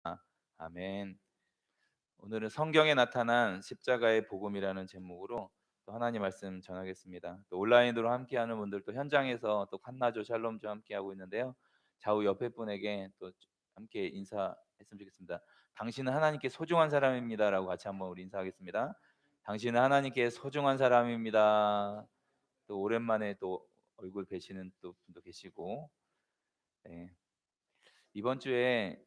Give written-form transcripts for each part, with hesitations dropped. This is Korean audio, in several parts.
아멘. 오늘은 성경에 나타난 십자가의 복음이라는 제목으로 또 하나님 말씀 전하겠습니다. 또 온라인으로 함께하는 분들 또 현장에서 또 한나조 샬롬조 함께하고 있는데요. 좌우 옆에 분에게 또 함께 인사했으면 좋겠습니다. 당신은 하나님께 소중한 사람입니다라고 같이 한번 우리 인사하겠습니다. 당신은 하나님께 소중한 사람입니다. 또 오랜만에 또 얼굴 뵈시는 또 분도 계시고, 네. 이번 주에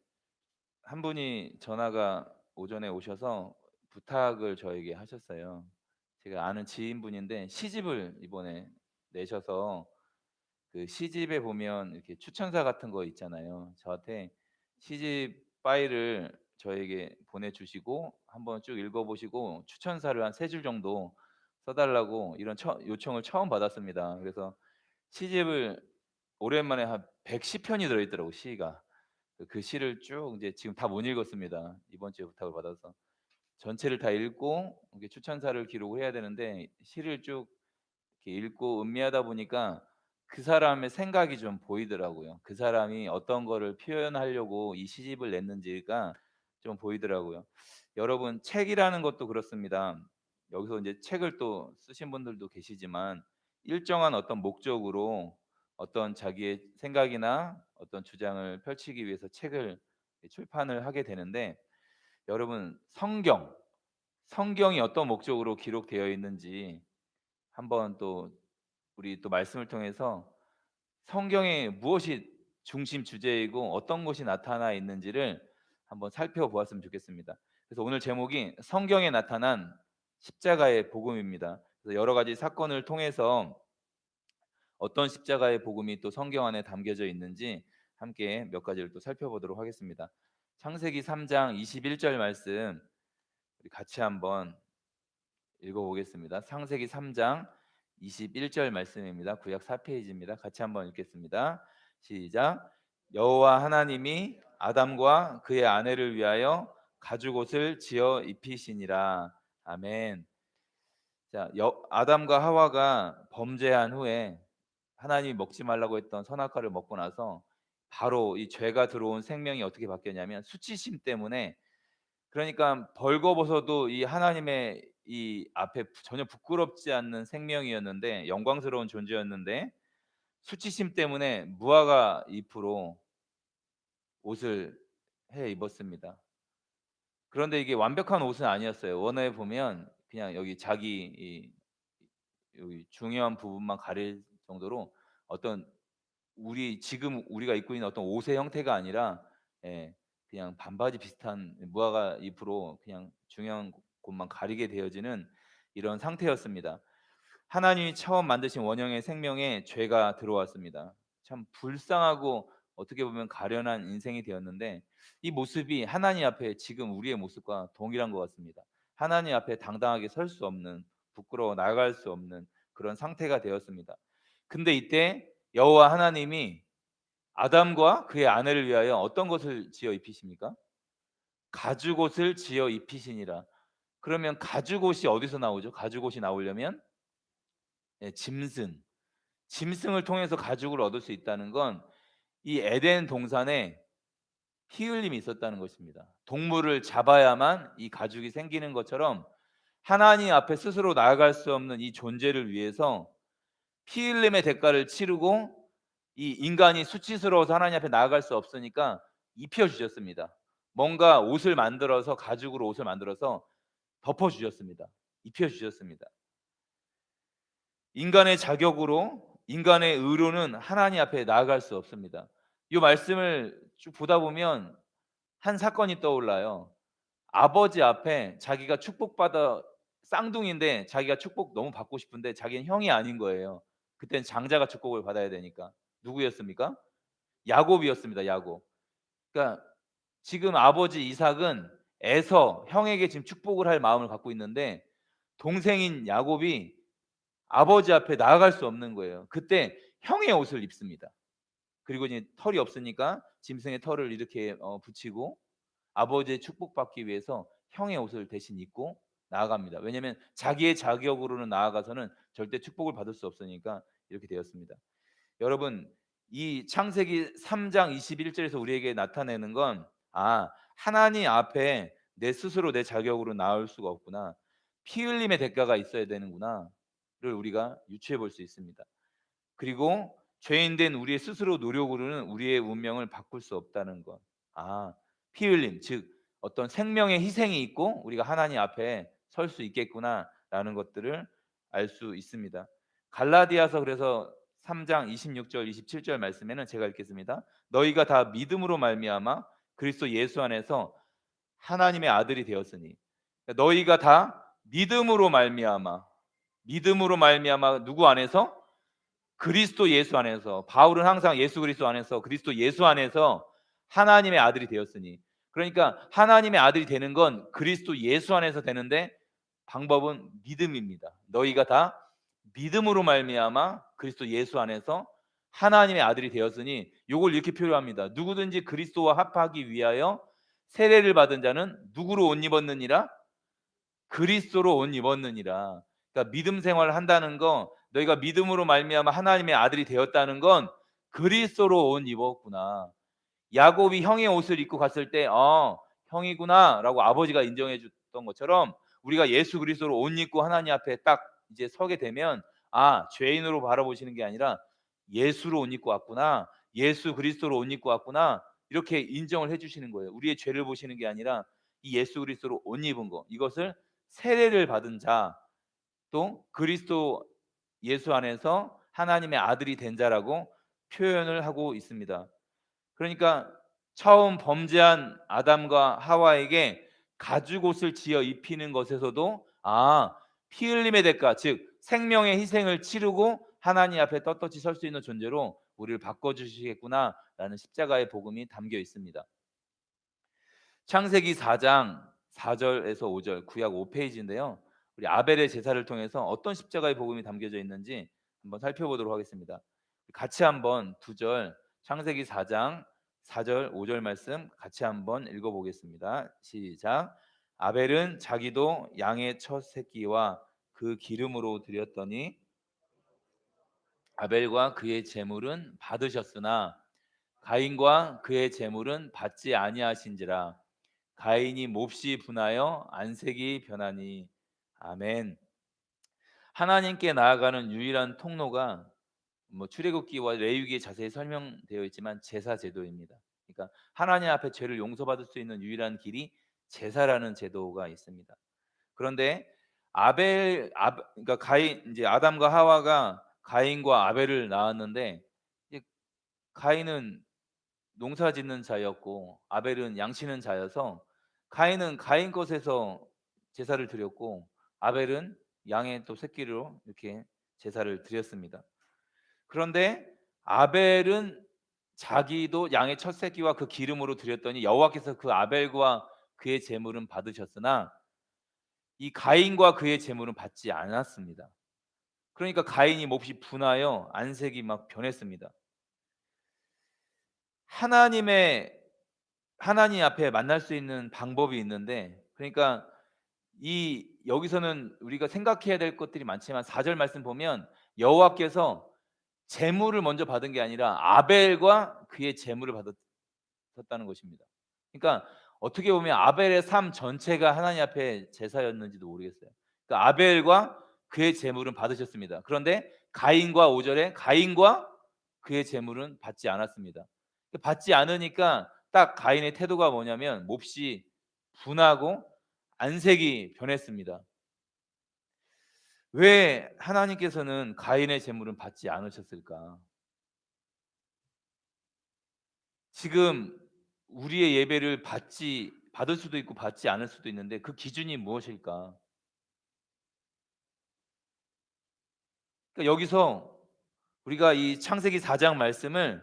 한 분이 전화가 오전에 오셔서 부탁을 저에게 하셨어요. 제가 아는 지인분인데 시집을 이번에 내셔서 그 시집에 보면 이렇게 추천사 같은 거 있잖아요. 저한테 시집 파일을 저에게 보내주시고 한번 쭉 읽어보시고 추천사를 한 세 줄 정도 써달라고 이런 요청을 처음 받았습니다. 그래서 시집을 오랜만에 한 110편이 들어있더라고, 시가. 그 시를 쭉 이제 지금 다 못 읽었습니다. 이번 주에 부탁을 받아서 전체를 다 읽고 이게 추천사를 기록을 해야 되는데 시를 쭉 이렇게 읽고 음미하다 보니까 그 사람의 생각이 좀 보이더라고요. 그 사람이 어떤 거를 표현하려고 이 시집을 냈는지가 좀 보이더라고요. 여러분, 책이라는 것도 그렇습니다. 여기서 이제 책을 또 쓰신 분들도 계시지만 일정한 어떤 목적으로 어떤 자기의 생각이나 어떤 주장을 펼치기 위해서 책을 출판을 하게 되는데, 여러분, 성경이 어떤 목적으로 기록되어 있는지 한번 또 우리 또 말씀을 통해서 성경에 무엇이 중심 주제이고 어떤 것이 나타나 있는지를 한번 살펴보았으면 좋겠습니다. 그래서 오늘 제목이 성경에 나타난 십자가의 복음입니다. 그래서 여러 가지 사건을 통해서 어떤 십자가의 복음이 또 성경 안에 담겨져 있는지 함께 몇 가지를 또 살펴보도록 하겠습니다. 창세기 3장 21절 말씀 우리 같이 한번 읽어보겠습니다. 창세기 3장 21절 말씀입니다. 구약 4페이지입니다. 같이 한번 읽겠습니다. 시작. 여호와 하나님이 아담과 그의 아내를 위하여 가죽옷을 지어 입히시니라. 아멘. 자, 아담과 하와가 범죄한 후에 하나님이 먹지 말라고 했던 선악과를 먹고 나서 바로 이 죄가 들어온 생명이 어떻게 바뀌었냐면 수치심 때문에, 그러니까 벌거벗어도 이 하나님의 이 앞에 전혀 부끄럽지 않는 생명이었는데 영광스러운 존재였는데 수치심 때문에 무화과 잎으로 옷을 해 입었습니다. 그런데 이게 완벽한 옷은 아니었어요. 원어에 보면 그냥 여기 자기 여기 중요한 부분만 가릴 정도로 어떤 지금 우리가 입고 있는 어떤 옷의 형태가 아니라, 예, 그냥 반바지 비슷한 무화과 잎으로 그냥 중요한 곳만 가리게 되어지는 이런 상태였습니다. 하나님이 처음 만드신 원형의 생명에 죄가 들어왔습니다. 참 불쌍하고 어떻게 보면 가련한 인생이 되었는데 이 모습이 하나님 앞에 지금 우리의 모습과 동일한 것 같습니다. 하나님 앞에 당당하게 설 수 없는, 부끄러워 나아갈 수 없는 그런 상태가 되었습니다. 근데 이때 여호와 하나님이 아담과 그의 아내를 위하여 어떤 것을 지어 입히십니까? 가죽옷을 지어 입히시니라. 그러면 가죽옷이 어디서 나오죠? 가죽옷이 나오려면, 예, 짐승을 통해서 가죽을 얻을 수 있다는 건 이 에덴 동산에 피 흘림이 있었다는 것입니다. 동물을 잡아야만 이 가죽이 생기는 것처럼 하나님 앞에 스스로 나아갈 수 없는 이 존재를 위해서 피 흘림의 대가를 치르고 이 인간이 수치스러워서 하나님 앞에 나아갈 수 없으니까 입혀 주셨습니다. 뭔가 옷을 만들어서, 가죽으로 옷을 만들어서 덮어 주셨습니다. 입혀 주셨습니다. 인간의 자격으로, 인간의 의로는 하나님 앞에 나아갈 수 없습니다. 이 말씀을 쭉 보다 보면 한 사건이 떠올라요. 아버지 앞에 자기가 축복받아, 쌍둥이인데 자기가 축복 너무 받고 싶은데 자기는 형이 아닌 거예요. 그때는 장자가 축복을 받아야 되니까. 누구였습니까? 야곱이었습니다. 야곱. 그러니까 지금 아버지 이삭은 형에게 지금 축복을 할 마음을 갖고 있는데 동생인 야곱이 아버지 앞에 나아갈 수 없는 거예요. 그때 형의 옷을 입습니다. 그리고 이제 털이 없으니까 짐승의 털을 이렇게 붙이고 아버지의 축복받기 위해서 형의 옷을 대신 입고 나아갑니다. 왜냐하면 자기의 자격으로는 나아가서는 절대 축복을 받을 수 없으니까 이렇게 되었습니다. 여러분, 이 창세기 3장 21절에서 우리에게 나타내는 건, 하나님 앞에 내 스스로 내 자격으로 나올 수가 없구나. 피 흘림의 대가가 있어야 되는구나를 우리가 유추해 볼 수 있습니다. 그리고 죄인된 우리의 스스로 노력으로는 우리의 운명을 바꿀 수 없다는 것. 아, 피 흘림, 즉 어떤 생명의 희생이 있고 우리가 하나님 앞에 설 수 있겠구나라는 것들을 알 수 있습니다. 갈라디아서 그래서 3장 26절 27절 말씀에는 제가 읽겠습니다. 너희가 다 믿음으로 말미암아 그리스도 예수 안에서 하나님의 아들이 되었으니, 너희가 다 믿음으로 말미암아 누구 안에서? 그리스도 예수 안에서. 바울은 항상 예수 그리스도 안에서, 그리스도 예수 안에서 하나님의 아들이 되었으니, 그러니까 하나님의 아들이 되는 건 그리스도 예수 안에서 되는데 방법은 믿음입니다. 너희가 다 믿음으로 말미암아 그리스도 예수 안에서 하나님의 아들이 되었으니, 요걸 이렇게 표현합니다. 누구든지 그리스도와 합하기 위하여 세례를 받은 자는 누구로 옷 입었느니라? 그리스도로 옷 입었느니라. 그러니까 믿음 생활을 한다는 거, 너희가 믿음으로 말미암아 하나님의 아들이 되었다는 건 그리스도로 옷 입었구나. 야곱이 형의 옷을 입고 갔을 때 형이구나라고 아버지가 인정해 줬던 것처럼, 우리가 예수 그리스도로 옷 입고 하나님 앞에 딱 이제 서게 되면, 죄인으로 바라보시는 게 아니라 예수로 옷 입고 왔구나, 예수 그리스도로 옷 입고 왔구나, 이렇게 인정을 해 주시는 거예요. 우리의 죄를 보시는 게 아니라 이 예수 그리스도로 옷 입은 거, 이것을 세례를 받은 자, 또 그리스도 예수 안에서 하나님의 아들이 된 자라고 표현을 하고 있습니다. 그러니까 처음 범죄한 아담과 하와에게 가죽옷을 지어 입히는 것에서도 피 흘림의 대가, 즉 생명의 희생을 치르고 하나님 앞에 떳떳이 설 수 있는 존재로 우리를 바꿔주시겠구나라는 십자가의 복음이 담겨 있습니다. 창세기 4장 4절에서 5절, 구약 5페이지인데요. 우리 아벨의 제사를 통해서 어떤 십자가의 복음이 담겨져 있는지 한번 살펴보도록 하겠습니다. 같이 한번 두 절, 창세기 4장 4절 5절 말씀 같이 한번 읽어보겠습니다. 시작. 아벨은 자기도 양의 첫 새끼와 그 기름으로 드렸더니 아벨과 그의 제물은 받으셨으나 가인과 그의 제물은 받지 아니하신지라. 가인이 몹시 분하여 안색이 변하니. 아멘. 하나님께 나아가는 유일한 통로가 출애굽기와 레위기에 자세히 설명되어 있지만 제사 제도입니다. 그러니까 하나님 앞에 죄를 용서받을 수 있는 유일한 길이 제사라는 제도가 있습니다. 그런데 그러니까 가인, 이제 아담과 하와가 가인과 아벨을 낳았는데, 이제 가인은 농사짓는 자였고 아벨은 양치는 자여서, 가인은 가인 것에서 제사를 드렸고 아벨은 양의 또 새끼로 이렇게 제사를 드렸습니다. 그런데 아벨은 자기도 양의 첫 새끼와 그 기름으로 드렸더니 여호와께서 그 아벨과 그의 제물은 받으셨으나 이 가인과 그의 제물은 받지 않았습니다. 그러니까 가인이 몹시 분하여 안색이 막 변했습니다. 하나님 앞에 만날 수 있는 방법이 있는데, 그러니까 이 여기서는 우리가 생각해야 될 것들이 많지만 4절 말씀 보면 여호와께서 제물을 먼저 받은 게 아니라 아벨과 그의 제물을 받았다는 것입니다. 그러니까 어떻게 보면 아벨의 삶 전체가 하나님 앞에 제사였는지도 모르겠어요. 그러니까 아벨과 그의 제물은 받으셨습니다. 그런데 가인과 5절에 가인과 그의 제물은 받지 않았습니다. 받지 않으니까 딱 가인의 태도가 뭐냐면 몹시 분하고 안색이 변했습니다. 왜 하나님께서는 가인의 제물은 받지 않으셨을까? 지금 우리의 예배를 받을 수도 있고 받지 않을 수도 있는데 그 기준이 무엇일까? 그러니까 여기서 우리가 이 창세기 4장 말씀을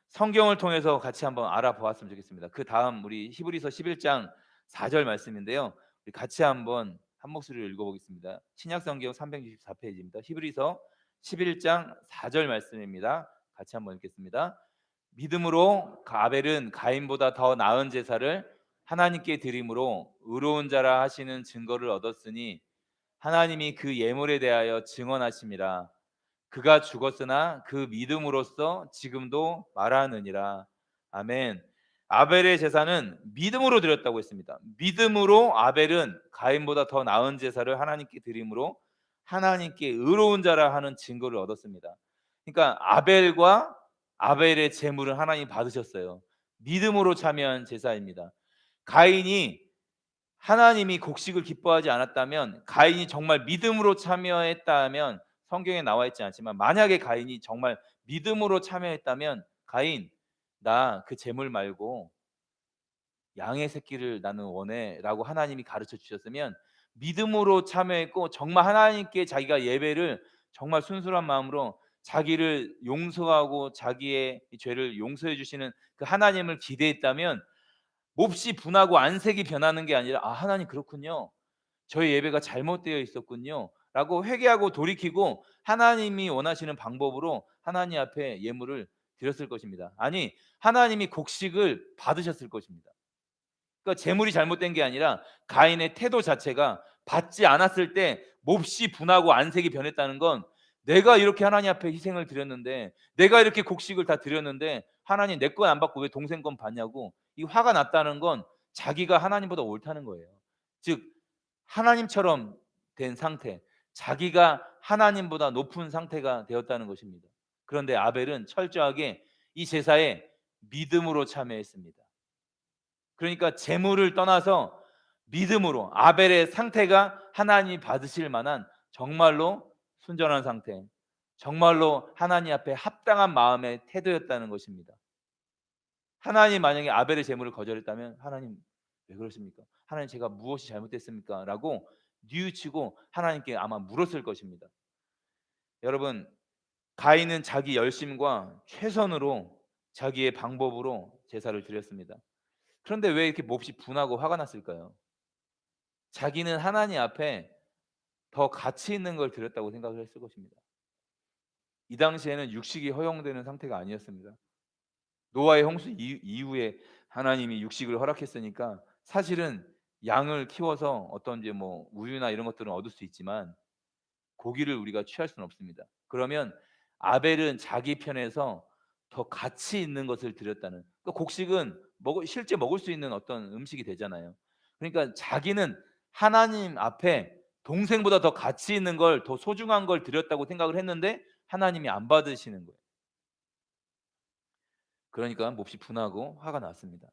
성경을 통해서 같이 한번 알아보았으면 좋겠습니다. 그 다음 우리 히브리서 11장 4절 말씀인데요. 우리 같이 한번 한 목소리로 읽어보겠습니다. 신약 성경 364페이지입니다. 히브리서 11장 4절 말씀입니다. 같이 한번 읽겠습니다. 믿음으로 아벨은 가인보다 더 나은 제사를 하나님께 드림으로 의로운 자라 하시는 증거를 얻었으니 하나님이 그 예물에 대하여 증언하심이라. 그가 죽었으나 그 믿음으로써 지금도 말하느니라. 아멘. 아벨의 제사는 믿음으로 드렸다고 했습니다. 믿음으로 아벨은 가인보다 더 나은 제사를 하나님께 드림으로 하나님께 의로운 자라 하는 증거를 얻었습니다. 그러니까 아벨과 아벨의 제물은 하나님 받으셨어요. 믿음으로 참여한 제사입니다. 가인이 하나님이 곡식을 기뻐하지 않았다면, 가인이 정말 믿음으로 참여했다면, 성경에 나와 있지 않지만 만약에 가인이 정말 믿음으로 참여했다면, 가인 나 그 제물 말고 양의 새끼를 나는 원해라고 하나님이 가르쳐 주셨으면 믿음으로 참여했고 정말 하나님께 자기가 예배를 정말 순수한 마음으로 자기를 용서하고 자기의 이 죄를 용서해 주시는 그 하나님을 기대했다면, 몹시 분하고 안색이 변하는 게 아니라 '아 하나님 그렇군요. 저의 예배가 잘못되어 있었군요.' 라고 회개하고 돌이키고 하나님이 원하시는 방법으로 하나님 앞에 예물을 드렸을 것입니다. 아니, 하나님이 곡식을 받으셨을 것입니다. 그러니까 재물이 잘못된 게 아니라 가인의 태도 자체가 받지 않았을 때 몹시 분하고 안색이 변했다는 건, 내가 이렇게 하나님 앞에 희생을 드렸는데, 내가 이렇게 곡식을 다 드렸는데 하나님 내 건 안 받고 왜 동생 건 받냐고 이 화가 났다는 건 자기가 하나님보다 옳다는 거예요. 즉 하나님처럼 된 상태, 자기가 하나님보다 높은 상태가 되었다는 것입니다. 그런데 아벨은 철저하게 이 제사에 믿음으로 참여했습니다. 그러니까 재물을 떠나서 믿음으로 아벨의 상태가 하나님이 받으실 만한 정말로 순전한 상태, 정말로 하나님 앞에 합당한 마음의 태도였다는 것입니다. 하나님 만약에 아벨의 제물을 거절했다면 하나님 왜 그러십니까? 하나님 제가 무엇이 잘못됐습니까? 라고 뉘우치고 하나님께 아마 물었을 것입니다. 여러분, 가인은 자기 열심과 최선으로 자기의 방법으로 제사를 드렸습니다. 그런데 왜 이렇게 몹시 분하고 화가 났을까요? 자기는 하나님 앞에 더 가치 있는 걸 드렸다고 생각을 했을 것입니다. 이 당시에는 육식이 허용되는 상태가 아니었습니다. 노아의 홍수 이후에 하나님이 육식을 허락했으니까 사실은 양을 키워서 어떤 이제 뭐 우유나 이런 것들은 얻을 수 있지만 고기를 우리가 취할 수는 없습니다. 그러면 아벨은 자기 편에서 더 가치 있는 것을 드렸다는, 그러니까 곡식은 실제 먹을 수 있는 어떤 음식이 되잖아요. 그러니까 자기는 하나님 앞에 동생보다 더 가치 있는 걸, 더 소중한 걸 드렸다고 생각을 했는데 하나님이 안 받으시는 거예요. 그러니까 몹시 분하고 화가 났습니다.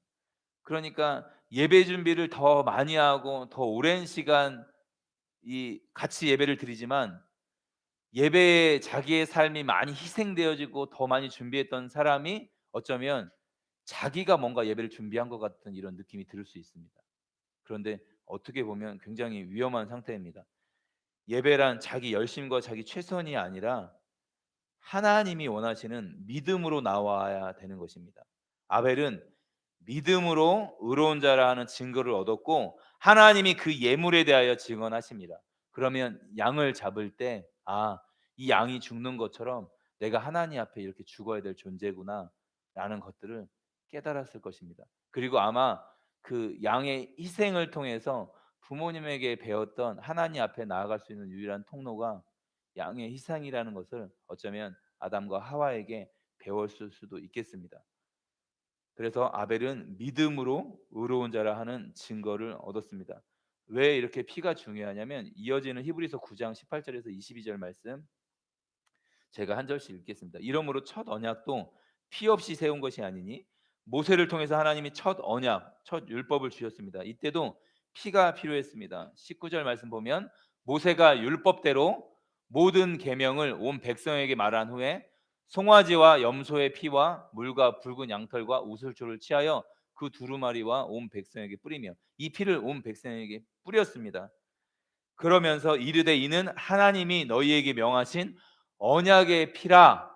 그러니까 예배 준비를 더 많이 하고 더 오랜 시간 이 같이 예배를 드리지만 예배에 자기의 삶이 많이 희생되어지고 더 많이 준비했던 사람이 어쩌면 자기가 뭔가 예배를 준비한 것 같은 이런 느낌이 들 수 있습니다. 그런데 어떻게 보면 굉장히 위험한 상태입니다. 예배란 자기 열심과 자기 최선이 아니라 하나님이 원하시는 믿음으로 나와야 되는 것입니다. 아벨은 믿음으로 의로운 자라 하는 증거를 얻었고 하나님이 그 예물에 대하여 증언하십니다. 그러면 양을 잡을 때 이 양이 죽는 것처럼 내가 하나님 앞에 이렇게 죽어야 될 존재구나라는 것들을 깨달았을 것입니다. 그리고 아마 그 양의 희생을 통해서 부모님에게 배웠던 하나님 앞에 나아갈 수 있는 유일한 통로가 양의 희생이라는 것을 어쩌면 아담과 하와에게 배웠을 수도 있겠습니다. 그래서 아벨은 믿음으로 의로운 자라 하는 증거를 얻었습니다. 왜 이렇게 피가 중요하냐면 이어지는 히브리서 9장 18절에서 22절 말씀 제가 한 절씩 읽겠습니다. 이러므로 첫 언약도 피 없이 세운 것이 아니니 모세를 통해서 하나님이 첫 언약, 첫 율법을 주셨습니다. 이때도 피가 필요했습니다. 19절 말씀 보면 모세가 율법대로 모든 계명을 온 백성에게 말한 후에 송아지와 염소의 피와 물과 붉은 양털과 우슬초를 취하여 그 두루마리와 온 백성에게 뿌리며 이 피를 온 백성에게 뿌렸습니다. 그러면서 이르되 이는 하나님이 너희에게 명하신 언약의 피라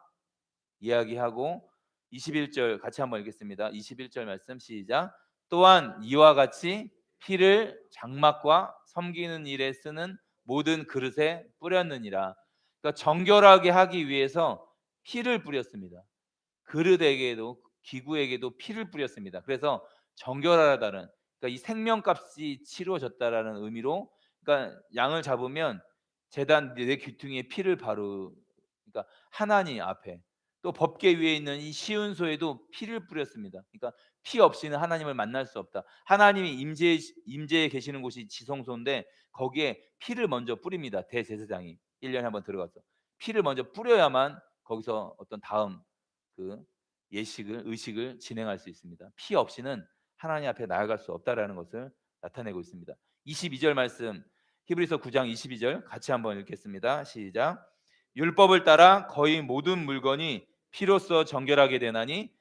이야기하고 21절 같이 한번 읽겠습니다. 21절 말씀 시작. 또한 이와 같이 피를 장막과 섬기는 일에 쓰는 모든 그릇에 뿌렸느니라. 그러니까 정결하게 하기 위해서 피를 뿌렸습니다. 그릇에게도 기구에게도 피를 뿌렸습니다. 그래서 정결하다는, 그러니까 이 생명값이 치루어졌다라는 의미로, 그러니까 양을 잡으면 제단 내 귀퉁이에 피를 바르, 그러니까 하나님 앞에, 또 법계 위에 있는 이 시온소에도 피를 뿌렸습니다. 그러니까 피 없이는 하나님을 만날 수 없다. 하나님이 임재해 계시는 곳이 지성소인데 거기에 피를 먼저 뿌립니다. 대제사장이 1 년에 한 번 들어가서 피를 먼저 뿌려야만 거기서 어떤 다음 그 의식을 진행할 수 있습니다. 피 없이는 하나님 앞에 나아갈 수 없다라는 것을 나타내고 있습니다. 22절 말씀, 히브리서 9장 22절 같이 한번 읽겠습니다. 시작. 율법을 따라 거의 모든 물건이 피로써 정결하게 되나니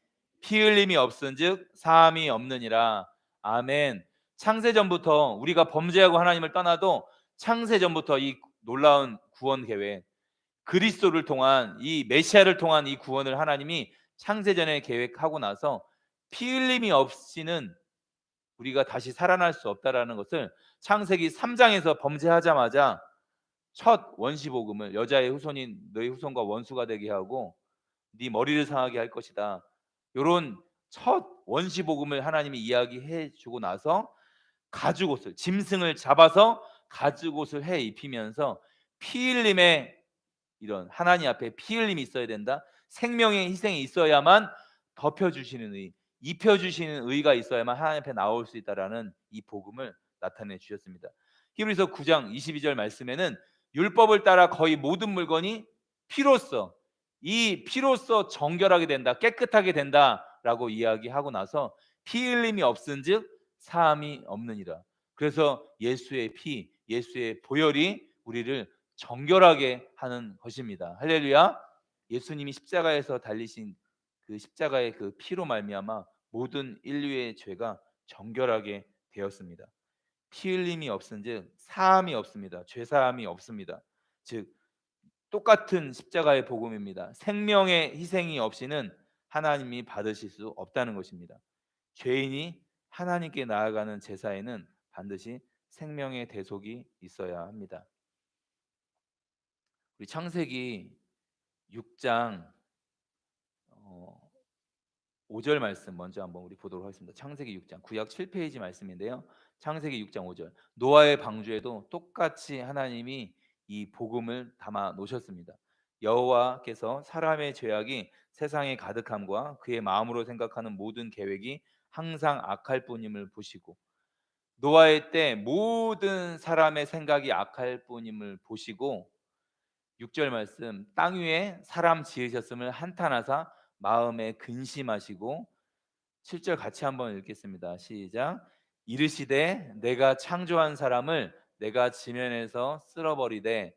피 흘림이 없은즉 사함이 없느니라. 아멘. 창세 전부터 우리가 범죄하고 하나님을 떠나도 창세 전부터 이 놀라운 구원 계획, 그리스도를 통한 이 메시아를 통한 이 구원을 하나님이 창세전에 계획하고 나서 피 흘림이 없이는 우리가 다시 살아날 수 없다라는 것을 창세기 3장에서 범죄하자마자 첫 원시 복음을 여자의 후손인 너희 후손과 원수가 되게 하고 네 머리를 상하게 할 것이다. 요런 첫 원시 복음을 하나님이 이야기해 주고 나서 가죽옷을 짐승을 잡아서 가죽옷을 해 입히면서 피 흘림의 이런 하나님 앞에 피 흘림이 있어야 된다. 생명의 희생이 있어야만 덮여 주시는 의, 입혀 주시는 의가 있어야만 하나님 앞에 나올 수 있다라는 이 복음을 나타내 주셨습니다. 히브리서 9장 22절 말씀에는 율법을 따라 거의 모든 물건이 피로써 이 피로써 정결하게 된다, 깨끗하게 된다라고 이야기하고 나서 피 흘림이 없은즉 사함이 없느니라. 그래서 예수의 피, 예수의 보혈이 우리를 정결하게 하는 것입니다. 할렐루야. 예수님이 십자가에서 달리신 그 십자가의 그 피로 말미암아 모든 인류의 죄가 정결하게 되었습니다. 피 흘림이 없은즉 사함이 없습니다. 죄 사함이 없습니다. 즉 똑같은 십자가의 복음입니다. 생명의 희생이 없이는 하나님이 받으실 수 없다는 것입니다. 죄인이 하나님께 나아가는 제사에는 반드시 생명의 대속이 있어야 합니다. 우리 창세기 6장 5절 말씀 먼저 한번 우리 보도록 하겠습니다. 창세기 6장 구약 7페이지 말씀인데요. 창세기 6장 5절. 노아의 방주에도 똑같이 하나님이 이 복음을 담아 놓으셨습니다. 여호와께서 사람의 죄악이 세상에 가득함과 그의 마음으로 생각하는 모든 계획이 항상 악할 뿐임을 보시고 노아의 때 모든 사람의 생각이 악할 뿐임을 보시고 6절 말씀 땅 위에 사람 지으셨음을 한탄하사 마음에 근심하시고 7절 같이 한번 읽겠습니다. 시작. 이르시되 내가 창조한 사람을 내가 지면에서 쓸어버리되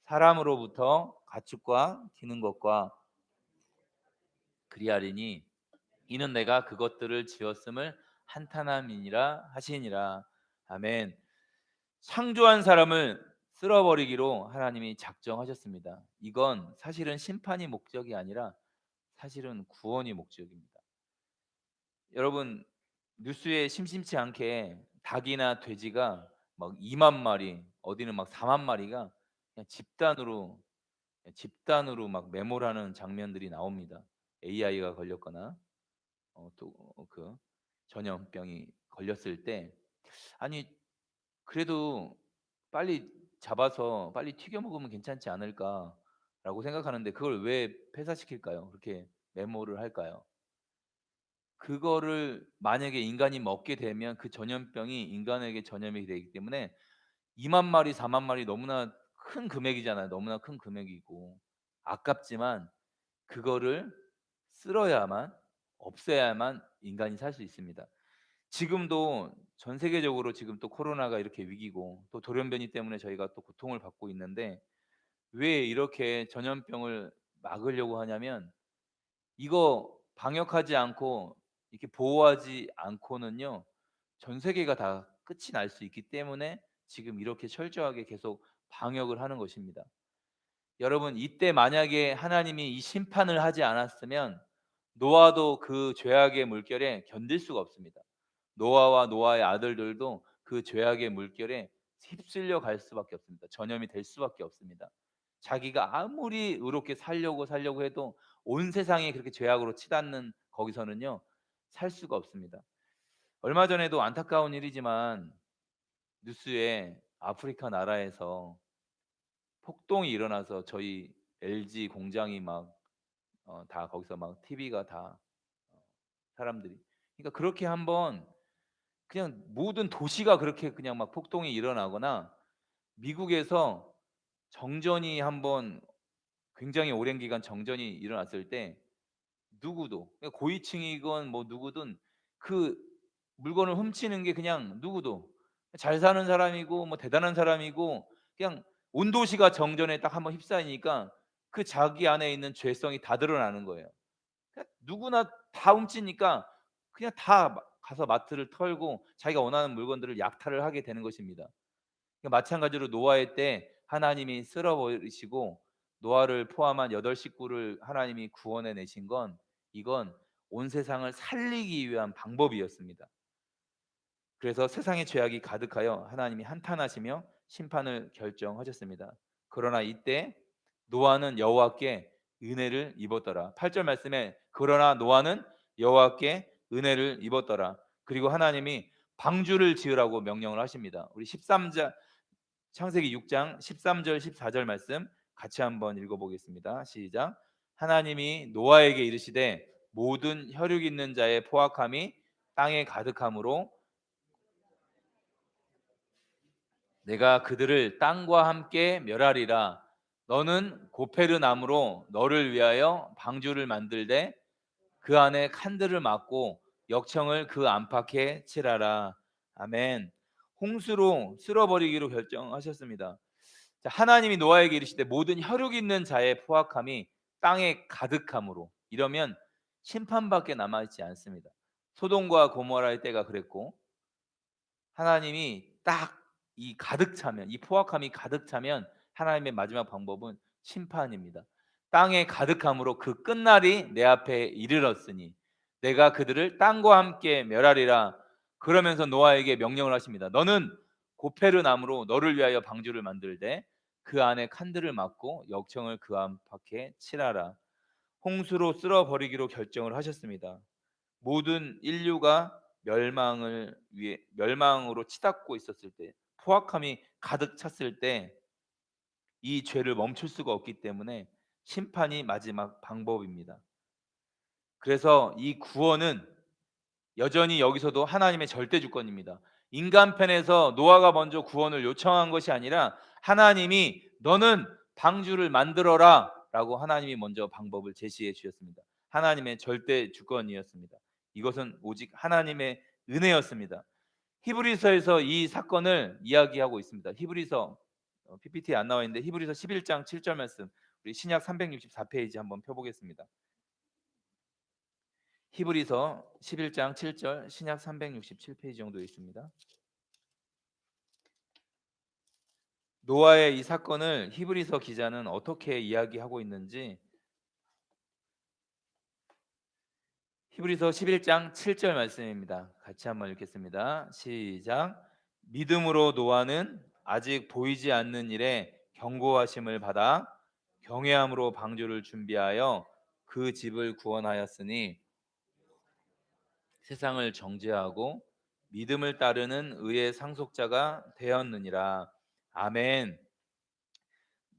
사람으로부터 가축과 기는 것과 그리하리니 이는 내가 그것들을 지었음을 한탄함이니라 하시니라. 아멘. 창조한 사람을 쓸어버리기로 하나님이 작정하셨습니다. 이건 사실은 심판이 목적이 아니라 사실은 구원이 목적입니다. 여러분 뉴스에 심심치 않게 닭이나 돼지가 막 2만 마리, 어디는 막 4만 마리가 그냥 집단으로 막 매몰하는 장면들이 나옵니다. AI가 걸렸거나 또그 전염병이 걸렸을 때 아니 그래도 빨리 잡아서 빨리 튀겨 먹으면 괜찮지 않을까라고 생각하는데 그걸 왜 폐사시킬까요? 그렇게 메모를 할까요? 그거를 만약에 인간이 먹게 되면 그 전염병이 인간에게 전염이 되기 때문에 2만 마리, 4만 마리 너무나 큰 금액이잖아요. 너무나 큰 금액이고 아깝지만 그거를 쓸어야만 없애야만 인간이 살 수 있습니다. 지금도 전 세계적으로 지금 또 코로나가 이렇게 위기고 또 돌연변이 때문에 저희가 또 고통을 받고 있는데 왜 이렇게 전염병을 막으려고 하냐면 이거 방역하지 않고 이렇게 보호하지 않고는요. 전 세계가 다 끝이 날 수 있기 때문에 지금 이렇게 철저하게 계속 방역을 하는 것입니다. 여러분 이때 만약에 하나님이 이 심판을 하지 않았으면 노아도 그 죄악의 물결에 견딜 수가 없습니다. 노아와 노아의 아들들도 그 죄악의 물결에 휩쓸려 갈 수밖에 없습니다. 전염이 될 수밖에 없습니다. 자기가 아무리 의롭게 살려고 해도 온 세상이 그렇게 죄악으로 치닫는 거기서는요 살 수가 없습니다. 얼마 전에도 안타까운 일이지만 뉴스에 아프리카 나라에서 폭동이 일어나서 저희 LG 공장이 막 다 거기서 막 TV가 다 사람들이, 그러니까 그렇게 한번 그냥 모든 도시가 그렇게 그냥 막 폭동이 일어나거나 미국에서 정전이 한번 굉장히 오랜 기간 정전이 일어났을 때 누구도, 그러니까 고위층이건 뭐 누구든 그 물건을 훔치는 게 그냥 누구도 잘 사는 사람이고 뭐 대단한 사람이고 그냥 온 도시가 정전에 딱 한번 휩싸이니까 그 자기 안에 있는 죄성이 다 드러나는 거예요. 그냥 누구나 다 훔치니까 그냥 다 가서 마트를 털고 자기가 원하는 물건들을 약탈을 하게 되는 것입니다. 그러니까 마찬가지로 노아의 때 하나님이 쓸어버리시고 노아를 포함한 8식구를 하나님이 구원해 내신 건 이건 온 세상을 살리기 위한 방법이었습니다. 그래서 세상의 죄악이 가득하여 하나님이 한탄하시며 심판을 결정하셨습니다. 그러나 이때 노아는 여호와께 은혜를 입었더라. 8절 말씀에 그러나 노아는 여호와께 은혜를 입었더라. 그리고 하나님이 방주를 지으라고 명령을 하십니다. 우리 13절 창세기 6장 13절 14절 말씀 같이 한번 읽어보겠습니다. 시작. 하나님이 노아에게 이르시되 모든 혈육 있는 자의 포악함이 땅에 가득함으로 내가 그들을 땅과 함께 멸하리라. 너는 고페르 나무로 너를 위하여 방주를 만들되 그 안에 칸들을 막고 역청을 그 안팎에 칠하라. 아멘. 홍수로 쓸어버리기로 결정하셨습니다. 자, 하나님이 노아에게 이르시되 모든 혈육 있는 자의 포악함이 땅에 가득함으로, 이러면 심판밖에 남아 있지 않습니다. 소돔과 고모라의 때가 그랬고 하나님이 딱 이 가득 차면, 이 포악함이 가득 차면 하나님의 마지막 방법은 심판입니다. 땅에 가득함으로 그 끝날이 내 앞에 이르렀으니 내가 그들을 땅과 함께 멸하리라. 그러면서 노아에게 명령을 하십니다. 너는 고페르 나무로 너를 위하여 방주를 만들되 그 안에 칸들을 막고 역청을 그 안팎에 칠하라. 홍수로 쓸어버리기로 결정을 하셨습니다. 모든 인류가 멸망을 위해 멸망으로 치닫고 있었을 때, 포악함이 가득 찼을 때 이 죄를 멈출 수가 없기 때문에 심판이 마지막 방법입니다. 그래서 이 구원은 여전히 여기서도 하나님의 절대 주권입니다. 인간 편에서 노아가 먼저 구원을 요청한 것이 아니라 하나님이 너는 방주를 만들어라 라고 하나님이 먼저 방법을 제시해 주셨습니다. 하나님의 절대 주권이었습니다. 이것은 오직 하나님의 은혜였습니다. 히브리서에서 이 사건을 이야기하고 있습니다. 히브리서 PPT에 안 나와 있는데 히브리서 11장 7절 말씀, 우리 신약 364페이지 한번 펴보겠습니다. 히브리서 11장 7절, 신약 367페이지 정도 있습니다. 노아의 이 사건을 히브리서 기자는 어떻게 이야기하고 있는지 히브리서 11장 7절 말씀입니다. 같이 한번 읽겠습니다. 시작. 믿음으로 노아는 아직 보이지 않는 일에 경고하심을 받아 경외함으로 방주를 준비하여 그 집을 구원하였으니 세상을 정죄하고 믿음을 따르는 의의 상속자가 되었느니라. 아멘.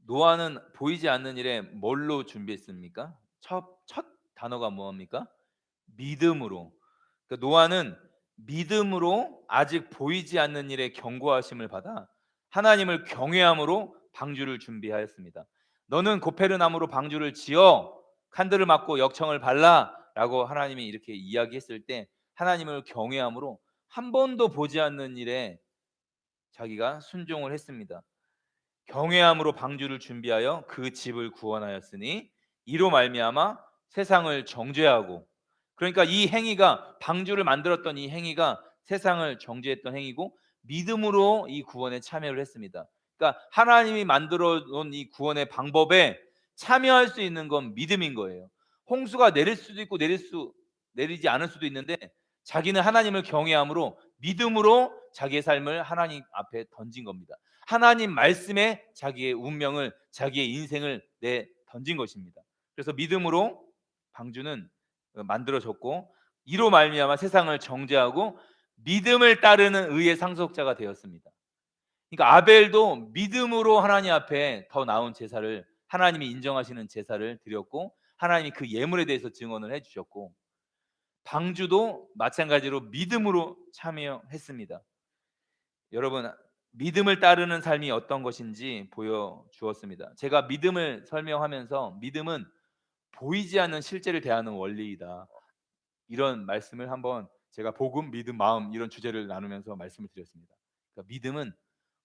노아는 보이지 않는 일에 뭘로 준비했습니까? 첫 단어가 뭡니까? 믿음으로. 그러니까 노아는 믿음으로 아직 보이지 않는 일에 경고하심을 받아 하나님을 경외함으로 방주를 준비하였습니다. 너는 고페르나무로 방주를 지어 칸들을 막고 역청을 발라라고 하나님이 이렇게 이야기했을 때 하나님을 경외함으로 한 번도 보지 않는 일에 자기가 순종을 했습니다. 경외함으로 방주를 준비하여 그 집을 구원하였으니 이로 말미암아 세상을 정죄하고, 그러니까 이 행위가, 방주를 만들었던 이 행위가 세상을 정죄했던 행위고 믿음으로 이 구원에 참여를 했습니다. 그러니까 하나님이 만들어 놓은 이 구원의 방법에 참여할 수 있는 건 믿음인 거예요. 홍수가 내릴 수도 있고 내리지 않을 수도 있는데 자기는 하나님을 경외함으로 믿음으로 자기의 삶을 하나님 앞에 던진 겁니다. 하나님 말씀에 자기의 운명을, 자기의 인생을 내 던진 것입니다. 그래서 믿음으로 방주는 만들어졌고 이로 말미암아 세상을 정죄하고 믿음을 따르는 의의 상속자가 되었습니다. 그러니까 아벨도 믿음으로 하나님 앞에 더 나은 제사를, 하나님이 인정하시는 제사를 드렸고 하나님이 그 예물에 대해서 증언을 해 주셨고, 방주도 마찬가지로 믿음으로 참여했습니다. 여러분, 믿음을 따르는 삶이 어떤 것인지 보여주었습니다. 제가 믿음을 설명하면서 믿음은 보이지 않는 실제를 대하는 원리이다, 이런 말씀을 한번 제가 복음, 믿음, 마음 이런 주제를 나누면서 말씀을 드렸습니다. 그러니까 믿음은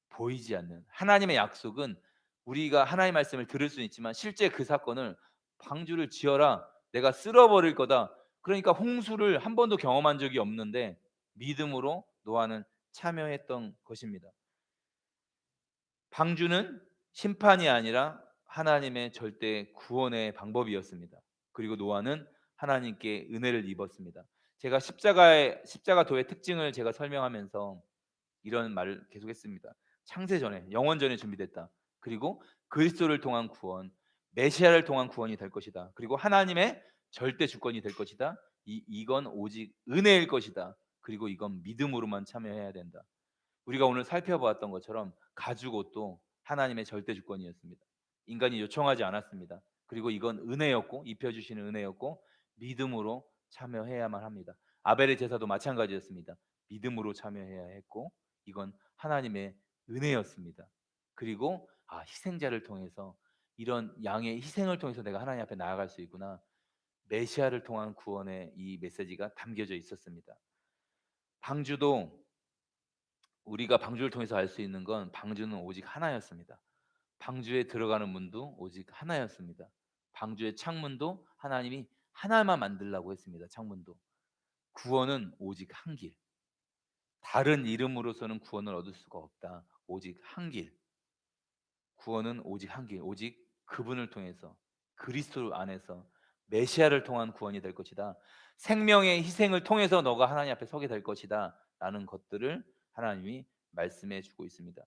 보이지 않는 하나님의 약속은, 우리가 하나님의 말씀을 들을 수는 있지만 실제 그 사건을, 방주를 지어라, 내가 쓸어버릴 거다, 그러니까 홍수를 한 번도 경험한 적이 없는데 믿음으로 노아는 참여했던 것입니다. 방주는 심판이 아니라 하나님의 절대 구원의 방법이었습니다. 그리고 노아는 하나님께 은혜를 입었습니다. 제가 십자가도의 특징을 제가 설명하면서 이런 말을 계속했습니다. 창세전에, 영원전에 준비됐다. 그리고 그리스도를 통한 구원, 메시아를 통한 구원이 될 것이다. 그리고 하나님의 절대 주권이 될 것이다. 이건 오직 은혜일 것이다. 그리고 이건 믿음으로만 참여해야 된다. 우리가 오늘 살펴보았던 것처럼 가죽옷도 하나님의 절대 주권이었습니다. 인간이 요청하지 않았습니다. 그리고 이건 은혜였고, 입혀주시는 은혜였고, 믿음으로 참여해야만 합니다. 아벨의 제사도 마찬가지였습니다. 믿음으로 참여해야 했고, 이건 하나님의 은혜였습니다. 그리고 희생자를 통해서, 이런 양의 희생을 통해서 내가 하나님 앞에 나아갈 수 있구나, 메시아를 통한 구원의 이 메시지가 담겨져 있었습니다. 방주도, 우리가 방주를 통해서 알 수 있는 건, 방주는 오직 하나였습니다. 방주에 들어가는 문도 오직 하나였습니다. 방주의 창문도 하나님이 하나만 만들라고 했습니다. 창문도. 구원은 오직 한 길. 다른 이름으로서는 구원을 얻을 수가 없다. 오직 한 길. 구원은 오직 한 길. 오직 그분을 통해서, 그리스도 안에서 메시아를 통한 구원이 될 것이다. 생명의 희생을 통해서 너가 하나님 앞에 서게 될 것이다, 라는 것들을 하나님이 말씀해 주고 있습니다.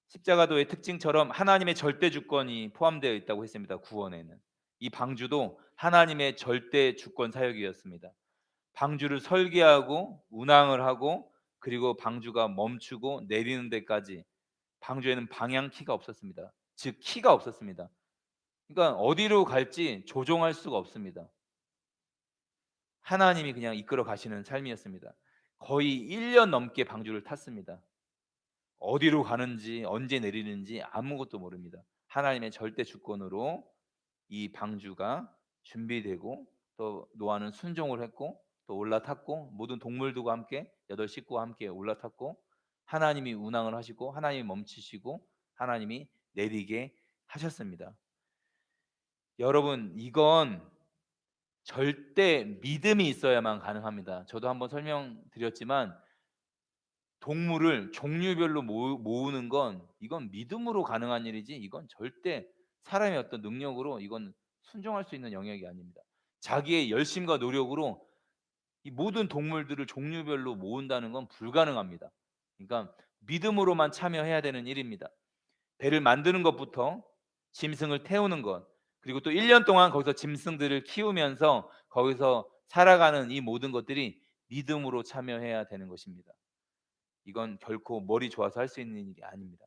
십자가도의 특징처럼 하나님의 절대 주권이 포함되어 있다고 했습니다. 구원에는. 이 방주도 하나님의 절대 주권 사역이었습니다. 방주를 설계하고 운항을 하고, 그리고 방주가 멈추고 내리는 데까지 방주에는 방향 키가 없었습니다. 즉 키가 없었습니다. 그러니까 어디로 갈지 조종할 수가 없습니다. 하나님이 그냥 이끌어 가시는 삶이었습니다. 거의 1년 넘게 방주를 탔습니다. 어디로 가는지, 언제 내리는지 아무것도 모릅니다. 하나님의 절대 주권으로 이 방주가 준비되고, 또 노아는 순종을 했고, 또 올라탔고, 모든 동물들과 함께, 8식구와 함께 올라탔고, 하나님이 운항을 하시고, 하나님이 멈추시고, 하나님이 내리게 하셨습니다. 여러분, 이건 절대 믿음이 있어야만 가능합니다. 저도 한번 설명드렸지만, 동물을 종류별로 모으는 건, 이건 믿음으로 가능한 일이지, 이건 절대 사람의 어떤 능력으로 이건 순종할 수 있는 영역이 아닙니다. 자기의 열심과 노력으로 이 모든 동물들을 종류별로 모은다는 건 불가능합니다. 그러니까 믿음으로만 참여해야 되는 일입니다. 배를 만드는 것부터 짐승을 태우는 것, 그리고 또 1년 동안 거기서 짐승들을 키우면서 거기서 살아가는 이 모든 것들이 믿음으로 참여해야 되는 것입니다. 이건 결코 머리 좋아서 할 수 있는 일이 아닙니다.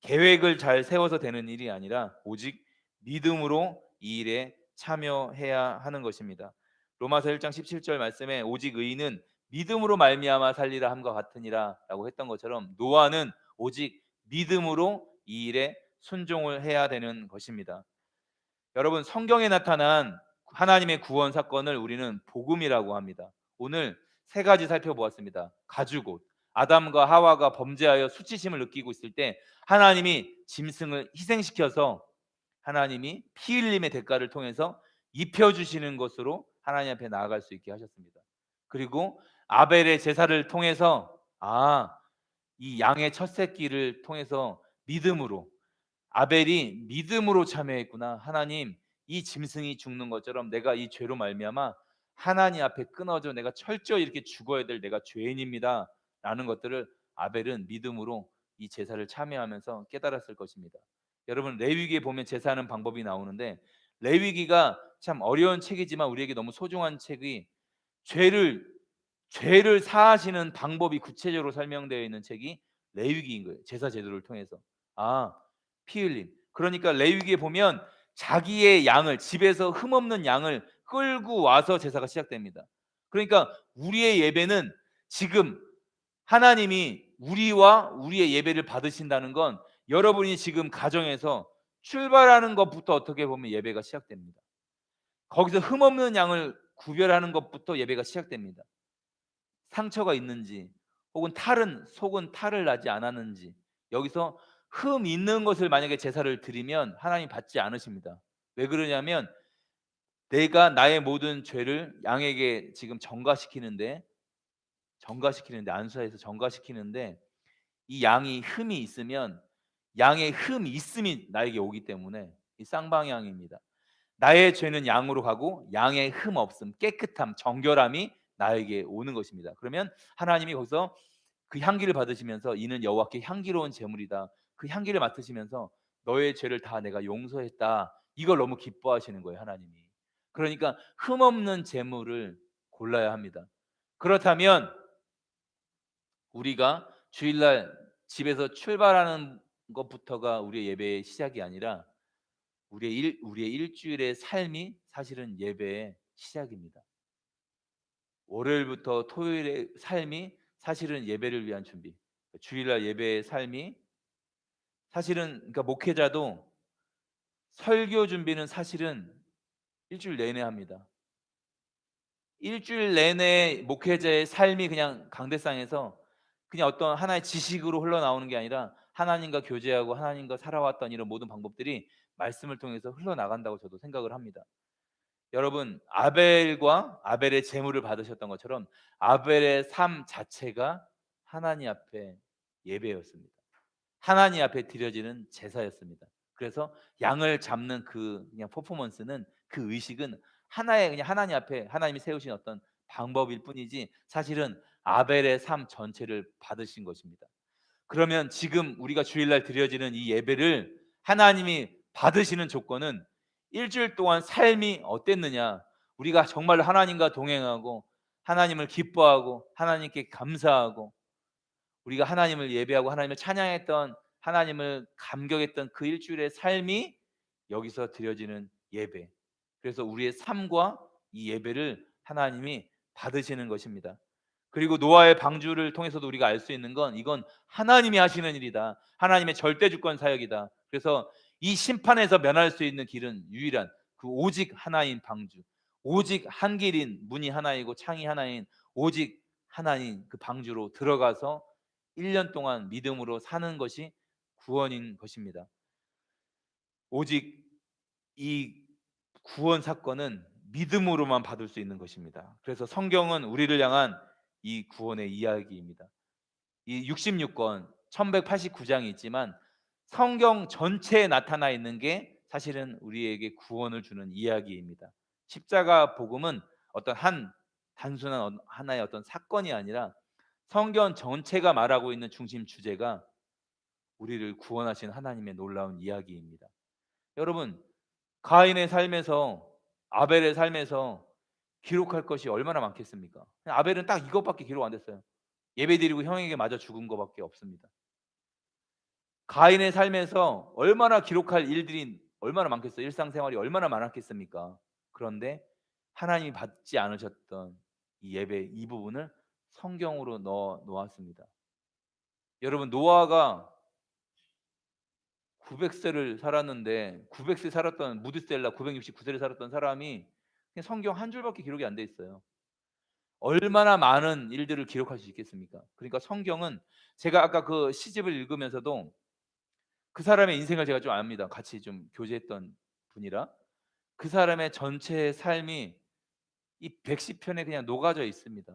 계획을 잘 세워서 되는 일이 아니라 오직 믿음으로 이 일에 참여해야 하는 것입니다. 로마서 1장 17절 말씀에 오직 의인은 믿음으로 말미암아 살리라 함과 같으니라라고 했던 것처럼, 노아는 오직 믿음으로 이 일에 순종을 해야 되는 것입니다. 여러분, 성경에 나타난 하나님의 구원 사건을 우리는 복음이라고 합니다. 오늘 세 가지 살펴보았습니다. 가죽옷, 아담과 하와가 범죄하여 수치심을 느끼고 있을 때 하나님이 짐승을 희생시켜서 하나님이 피 흘림의 대가를 통해서 입혀주시는 것으로 하나님 앞에 나아갈 수 있게 하셨습니다. 그리고 아벨의 제사를 통해서 이 양의 첫 새끼를 통해서 믿음으로, 아벨이 믿음으로 참여했구나. 하나님, 이 짐승이 죽는 것처럼 내가 이 죄로 말미암아 하나님 앞에 끊어져 내가 철저히 이렇게 죽어야 될 내가 죄인입니다, 라는 것들을 아벨은 믿음으로 이 제사를 참여하면서 깨달았을 것입니다. 여러분, 레위기에 보면 제사하는 방법이 나오는데, 레위기가 참 어려운 책이지만 우리에게 너무 소중한 책이, 죄를 사하시는 방법이 구체적으로 설명되어 있는 책이 레위기인 거예요. 제사 제도를 통해서. 피 흘림. 그러니까 레위기에 보면 자기의 양을, 집에서 흠없는 양을 끌고 와서 제사가 시작됩니다. 그러니까 우리의 예배는 지금 하나님이 우리와 우리의 예배를 받으신다는 건 여러분이 지금 가정에서 출발하는 것부터 어떻게 보면 예배가 시작됩니다. 거기서 흠없는 양을 구별하는 것부터 예배가 시작됩니다. 상처가 있는지, 혹은 속은 탈을 나지 않았는지, 여기서 흠 있는 것을 만약에 제사를 드리면 하나님 받지 않으십니다. 왜 그러냐면 내가 나의 모든 죄를 양에게 지금 안수해서 전가시키는데, 이 양이 흠이 있으면 양의 흠이 있음이 나에게 오기 때문에 이 쌍방향입니다. 나의 죄는 양으로 가고 양의 흠 없음, 깨끗함, 정결함이 나에게 오는 것입니다. 그러면 하나님이 거기서 그 향기를 받으시면서 이는 여호와께 향기로운 제물이다, 그 향기를 맡으시면서 너의 죄를 다 내가 용서했다, 이걸 너무 기뻐하시는 거예요, 하나님이. 그러니까 흠없는 제물을 골라야 합니다. 그렇다면 우리가 주일날 집에서 출발하는 것부터가 우리의 예배의 시작이 아니라 우리의 일주일의 삶이 사실은 예배의 시작입니다. 월요일부터 토요일의 삶이 사실은 예배를 위한 준비. 주일날 예배의 삶이 사실은, 그러니까 목회자도 설교 준비는 사실은 일주일 내내 합니다. 일주일 내내 목회자의 삶이 그냥 강대상에서 그냥 어떤 하나의 지식으로 흘러나오는 게 아니라 하나님과 교제하고 하나님과 살아왔던 이런 모든 방법들이 말씀을 통해서 흘러나간다고 저도 생각을 합니다. 여러분, 아벨의 제물을 받으셨던 것처럼 아벨의 삶 자체가 하나님 앞에 예배였습니다. 하나님 앞에 드려지는 제사였습니다. 그래서 양을 잡는 그 그냥 퍼포먼스는, 그 의식은 하나의 그냥 하나님 앞에 하나님이 세우신 어떤 방법일 뿐이지 사실은 아벨의 삶 전체를 받으신 것입니다. 그러면 지금 우리가 주일날 드려지는 이 예배를 하나님이 받으시는 조건은 일주일 동안 삶이 어땠느냐, 우리가 정말 하나님과 동행하고 하나님을 기뻐하고 하나님께 감사하고 우리가 하나님을 예배하고 하나님을 찬양했던, 하나님을 감격했던 그 일주일의 삶이 여기서 드려지는 예배. 그래서 우리의 삶과 이 예배를 하나님이 받으시는 것입니다. 그리고 노아의 방주를 통해서도 우리가 알 수 있는 건 이건 하나님이 하시는 일이다, 하나님의 절대주권 사역이다. 그래서 이 심판에서 면할 수 있는 길은 유일한 그 오직 하나인 방주, 오직 한 길인, 문이 하나이고 창이 하나인 오직 하나인 그 방주로 들어가서 1년 동안 믿음으로 사는 것이 구원인 것입니다. 오직 이 구원 사건은 믿음으로만 받을 수 있는 것입니다. 그래서 성경은 우리를 향한 이 구원의 이야기입니다. 이 66권 1189장이 있지만 성경 전체에 나타나 있는 게 사실은 우리에게 구원을 주는 이야기입니다. 십자가 복음은 어떤 단순한 하나의 어떤 사건이 아니라 성경 전체가 말하고 있는 중심 주제가 우리를 구원하신 하나님의 놀라운 이야기입니다. 여러분, 가인의 삶에서, 아벨의 삶에서 기록할 것이 얼마나 많겠습니까? 아벨은 딱 이것밖에 기록 안 됐어요. 예배드리고 형에게 맞아 죽은 것밖에 없습니다. 가인의 삶에서 얼마나 기록할 일들이 얼마나 많겠어요. 일상생활이 얼마나 많았겠습니까? 그런데 하나님이 받지 않으셨던 이 예배 이 부분을 성경으로 넣어 놓았습니다. 여러분, 노아가 900세를 살았는데 900세 살았던 무드셀라 969세를 살았던 사람이 그냥 성경 한 줄밖에 기록이 안 돼 있어요. 얼마나 많은 일들을 기록할 수 있겠습니까? 그러니까 성경은, 제가 아까 그 시집을 읽으면서도 그 사람의 인생을 제가 좀 압니다. 같이 좀 교제했던 분이라. 그 사람의 전체의 삶이 이 110편에 그냥 녹아져 있습니다.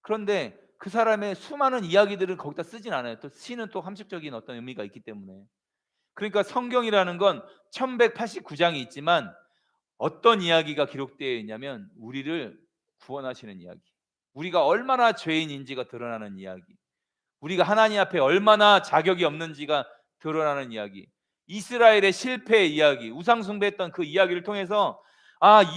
그런데 그 사람의 수많은 이야기들을 거기다 쓰진 않아요. 또 시는 또 함축적인 어떤 의미가 있기 때문에. 그러니까 성경이라는 건 1189장이 있지만 어떤 이야기가 기록되어 있냐면 우리를 구원하시는 이야기, 우리가 얼마나 죄인인지가 드러나는 이야기, 우리가 하나님 앞에 얼마나 자격이 없는지가 드러나는 이야기, 이스라엘의 실패의 이야기, 우상 숭배했던 그 이야기를 통해서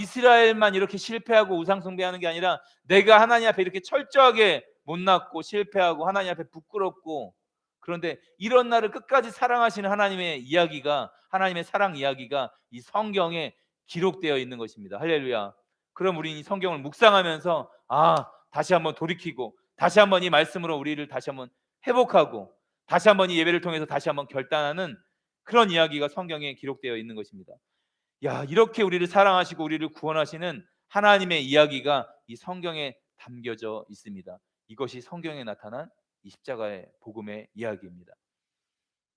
이스라엘만 이렇게 실패하고 우상 숭배하는 게 아니라 내가 하나님 앞에 이렇게 철저하게 못났고 실패하고 하나님 앞에 부끄럽고 그런데 이런 나를 끝까지 사랑하시는 하나님의 이야기가, 하나님의 사랑 이야기가 이 성경에 기록되어 있는 것입니다. 할렐루야. 그럼 우리는 이 성경을 묵상하면서 다시 한번 돌이키고 다시 한번 이 말씀으로 우리를 다시 한번 회복하고 다시 한번 이 예배를 통해서 다시 한번 결단하는 그런 이야기가 성경에 기록되어 있는 것입니다. 이렇게 우리를 사랑하시고 우리를 구원하시는 하나님의 이야기가 이 성경에 담겨져 있습니다. 이것이 성경에 나타난 이 십자가의 복음의 이야기입니다.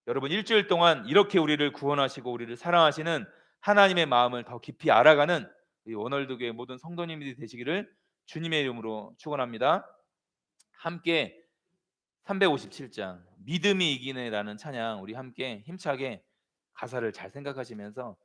여러분, 일주일 동안 이렇게 우리를 구원하시고 우리를 사랑하시는 하나님의 마음을 더 깊이 알아가는 이 원월드 교회 모든 성도님들이 되시기를 주님의 이름으로 축원합니다. 함께 357장 믿음이 이기네라는 찬양 우리 함께 힘차게 가사를 잘 생각하시면서